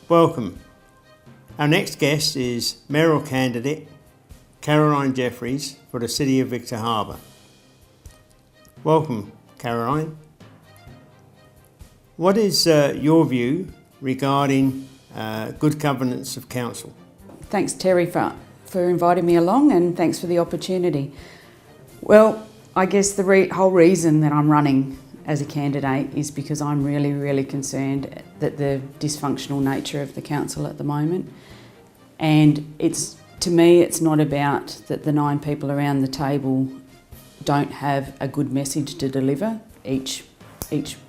Welcome. Our next guest is mayoral candidate Carolyn Jeffrey for the City of Victor Harbor. Welcome, Carolyn. What is your view regarding good governance of council? Thanks, Terry, for inviting me along, and thanks for the opportunity. Well, I guess the whole reason that I'm running as a candidate is because I'm really concerned that the dysfunctional nature of the council at the moment. And to me, it's not about that the 9 people around the table don't have a good message to deliver. Each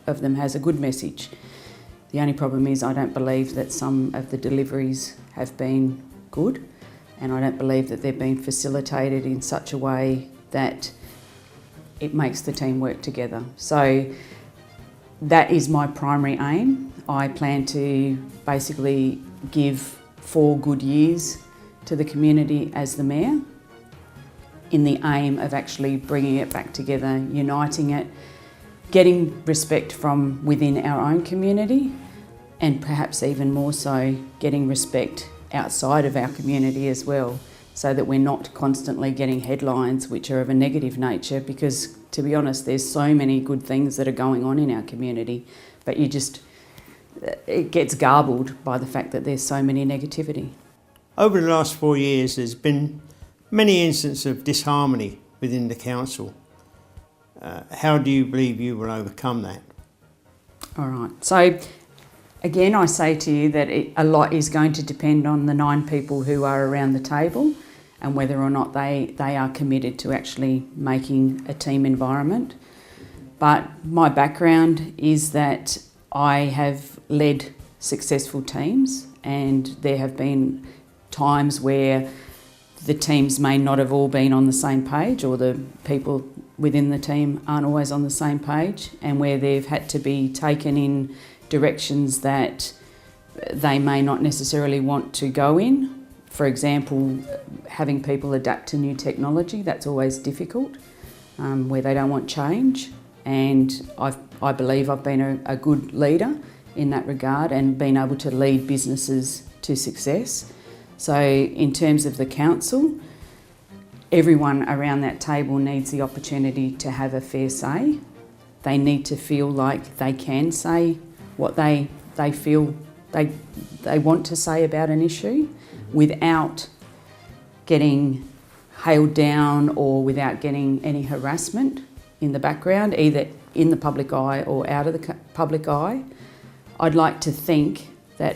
of them has a good message. The only problem is I don't believe that some of the deliveries have been good, and I don't believe that they've been facilitated in such a way that it makes the team work together. So that is my primary aim. I plan to basically give 4 good years to the community as the mayor, in the aim of actually bringing it back together, uniting it, getting respect from within our own community, and perhaps even more so getting respect outside of our community as well, so that we're not constantly getting headlines which are of a negative nature, because to be honest, there's so many good things that are going on in our community, but it gets garbled by the fact that there's so many negativity. Over the last 4 years, there's been many instances of disharmony within the council. How do you believe you will overcome that? All right. So again, I say to you that a lot is going to depend on the 9 people who are around the table and whether or not they are committed to actually making a team environment. But my background is that I have led successful teams, and there have been times where the teams may not have all been on the same page, or the people within the team aren't always on the same page, and where they've had to be taken in directions that they may not necessarily want to go in. For example, having people adapt to new technology, that's always difficult, where they don't want change. And I believe I've been a good leader in that regard and been able to lead businesses to success. So in terms of the council, everyone around that table needs the opportunity to have a fair say. They need to feel like they can say what they feel they want to say about an issue without getting hailed down or without getting any harassment in the background, either in the public eye or out of the public eye. I'd like to think that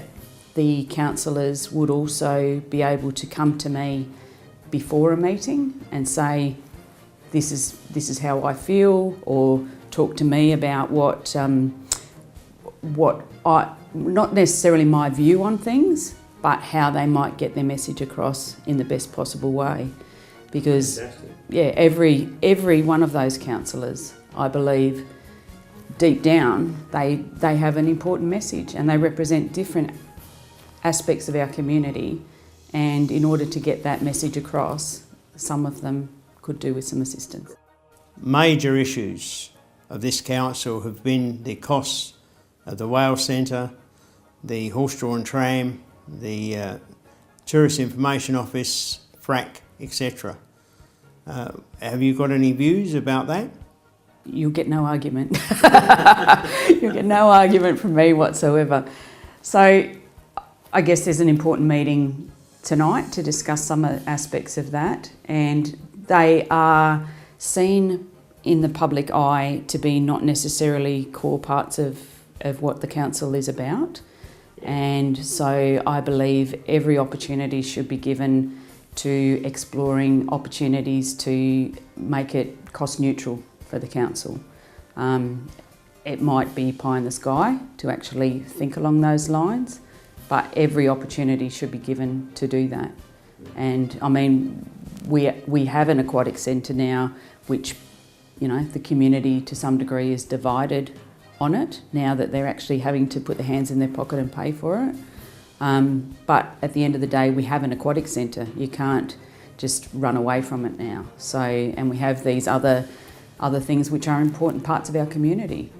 the councillors would also be able to come to me before a meeting and say, this is how I feel, or talk to me about what not necessarily my view on things, but how they might get their message across in the best possible way. Because every one of those councillors, I believe, deep down, they have an important message, and they represent different aspects of our community, and in order to get that message across, some of them could do with some assistance. Major issues of this council have been the costs of the Whale Centre, the horse-drawn tram, the Tourist Information Office, FRAC, etc. Have you got any views about that? You'll get no argument. You'll get no argument from me whatsoever. So I guess there's an important meeting tonight to discuss some aspects of that, and they are seen in the public eye to be not necessarily core parts of what the council is about. And so I believe every opportunity should be given to exploring opportunities to make it cost neutral for the council. It might be pie in the sky to actually think along those lines, but every opportunity should be given to do that. And I mean, we have an aquatic centre now, which, you know, the community to some degree is divided on it now that they're actually having to put their hands in their pocket and pay for it. But at the end of the day, we have an aquatic centre. You can't just run away from it now. So, and we have these other things which are important parts of our community,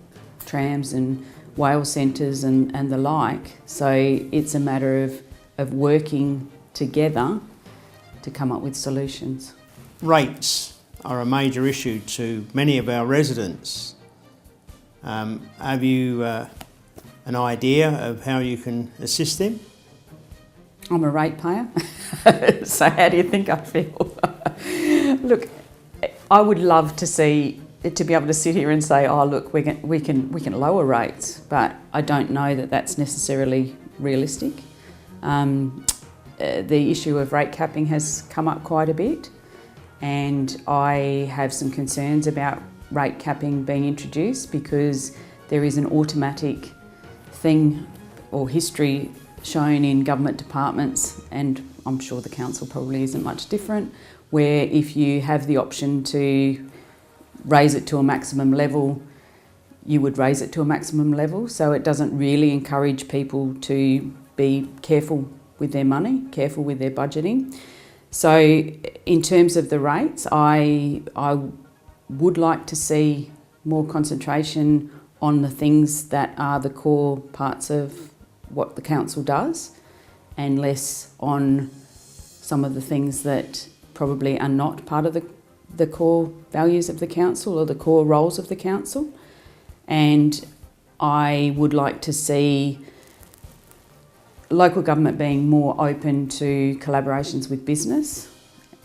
trams and whale centres and the like. So it's a matter of working together to come up with solutions. Rates are a major issue to many of our residents. Have you an idea of how you can assist them? I'm a ratepayer, so how do you think I feel? Look, I would love to be able to sit here and say, oh look, we can lower rates, but I don't know that that's necessarily realistic. The issue of rate capping has come up quite a bit, and I have some concerns about rate capping being introduced because there is an automatic thing or history shown in government departments, and I'm sure the council probably isn't much different, where if you have the option to raise it to a maximum level, you would raise it to a maximum level. So it doesn't really encourage people to be careful with their money, careful with their budgeting. So in terms of the rates, I would like to see more concentration on the things that are the core parts of what the council does, and less on some of the things that probably are not part of the core values of the council or the core roles of the council. And I would like to see local government being more open to collaborations with business.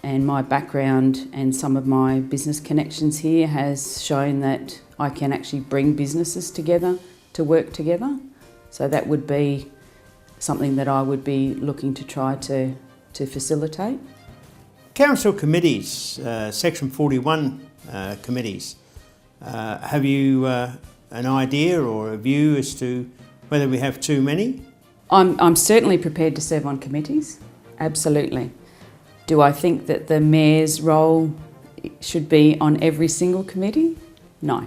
And my background and some of my business connections here has shown that I can actually bring businesses together to work together. So that would be something that I would be looking to try to facilitate. Council committees, Section 41 committees, have you an idea or a view as to whether we have too many? I'm certainly prepared to serve on committees, absolutely. Do I think that the mayor's role should be on every single committee? No.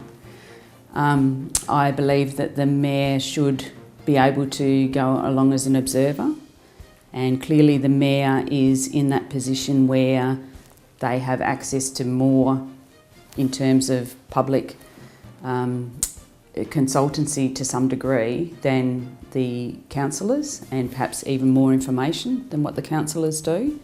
I believe that the mayor should be able to go along as an observer, and clearly the mayor is in that position where they have access to more in terms of public consultancy to some degree than the councillors, and perhaps even more information than what the councillors do.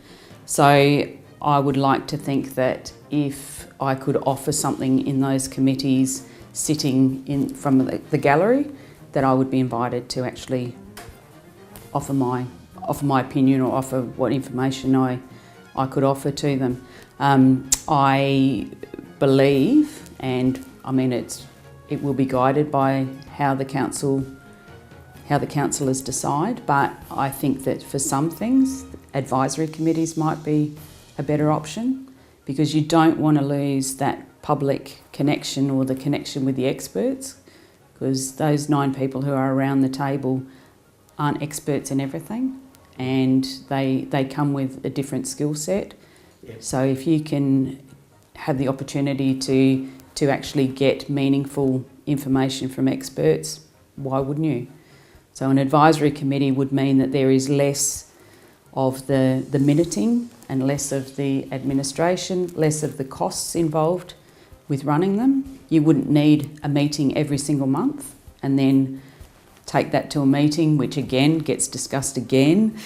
So I would like to think that if I could offer something in those committees sitting in from the gallery, that I would be invited to actually offer my opinion or offer what information I could offer to them. I believe, and I mean it will be guided by how the councillors decide, but I think that for some things advisory committees might be a better option, because you don't want to lose that public connection or the connection with the experts, because those 9 people who are around the table aren't experts in everything, and they come with a different skill set. Yep. So if you can have the opportunity to actually get meaningful information from experts, why wouldn't you? So an advisory committee would mean that there is less of the minuting and less of the administration, less of the costs involved with running them. You wouldn't need a meeting every single month and then take that to a meeting, which again gets discussed again,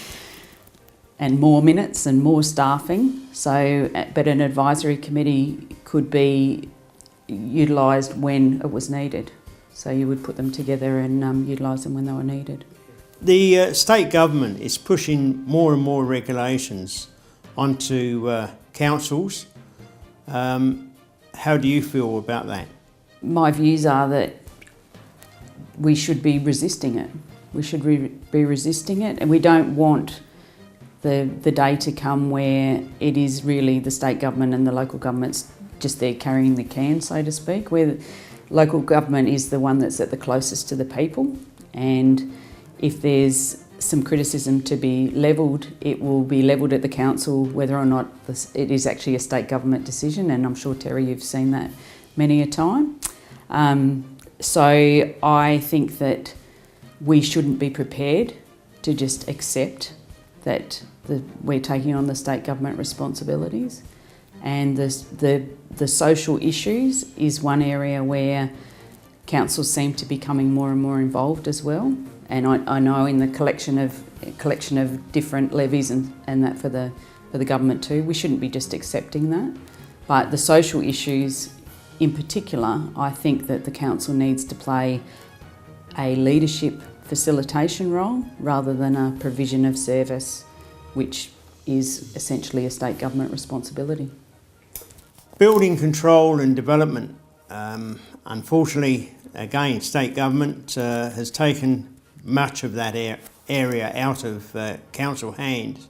and more minutes and more staffing. So, but an advisory committee could be utilised when it was needed. So you would put them together and utilise them when they were needed. The state government is pushing more and more regulations onto councils. How do you feel about that? My views are that we should be resisting it. We should be resisting it, and we don't want the day to come where it is really the state government and the local governments just there carrying the can, so to speak, where local government is the one that's at the closest to the people, and if there's some criticism to be levelled, it will be levelled at the council, whether or not it is actually a state government decision, and I'm sure, Terry, you've seen that many a time. So I think that we shouldn't be prepared to just accept that we're taking on the state government responsibilities, and the social issues is one area where councils seem to be becoming more and more involved as well. And I know in the collection of different levies and that for the government too, we shouldn't be just accepting that. But the social issues in particular, I think that the council needs to play a leadership facilitation role rather than a provision of service, which is essentially a state government responsibility. Building control and development. Unfortunately, again, state government has taken much of that area out of council hands.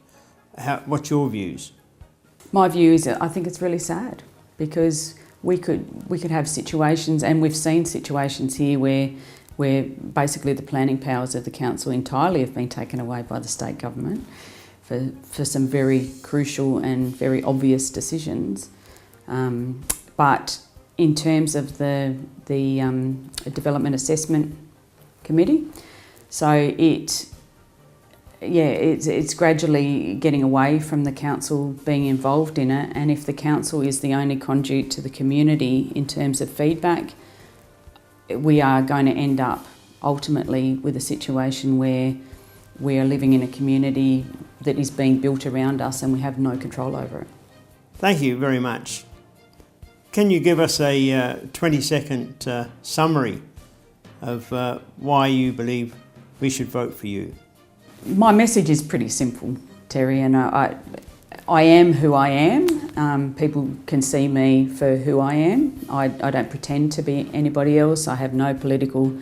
What's your views? My view is that I think it's really sad, because we could have situations, and we've seen situations here where basically the planning powers of the council entirely have been taken away by the state government for some very crucial and very obvious decisions. But in terms of the Development Assessment Committee, so it's gradually getting away from the council being involved in it, and if the council is the only conduit to the community in terms of feedback, we are going to end up ultimately with a situation where we are living in a community that is being built around us and we have no control over it. Thank you very much. Can you give us a 20-second summary of why you believe we should vote for you? My message is pretty simple, Terry, and I am who I am. People can see me for who I am. I don't pretend to be anybody else. I have no political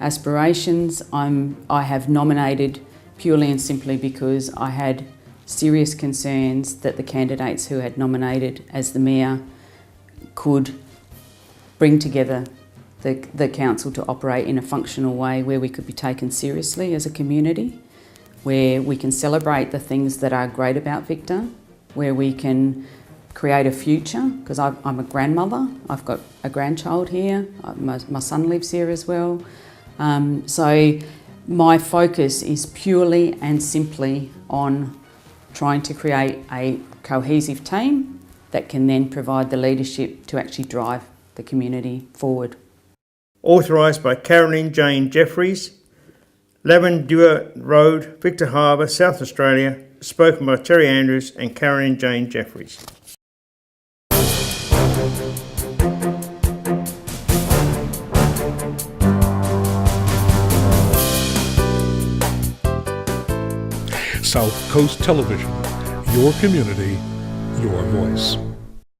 aspirations. I have nominated purely and simply because I had serious concerns that the candidates who had nominated as the mayor could bring together the council to operate in a functional way where we could be taken seriously as a community, where we can celebrate the things that are great about Victor, where we can create a future, because I'm a grandmother, I've got a grandchild here, my son lives here as well. So my focus is purely and simply on trying to create a cohesive team that can then provide the leadership to actually drive the community forward. Authorised by Carolyn Jeffrey, Lavendure Road, Victor Harbour, South Australia. Spoken by Terry Andrews and Carolyn Jeffrey. South Coast Television, your community, your voice.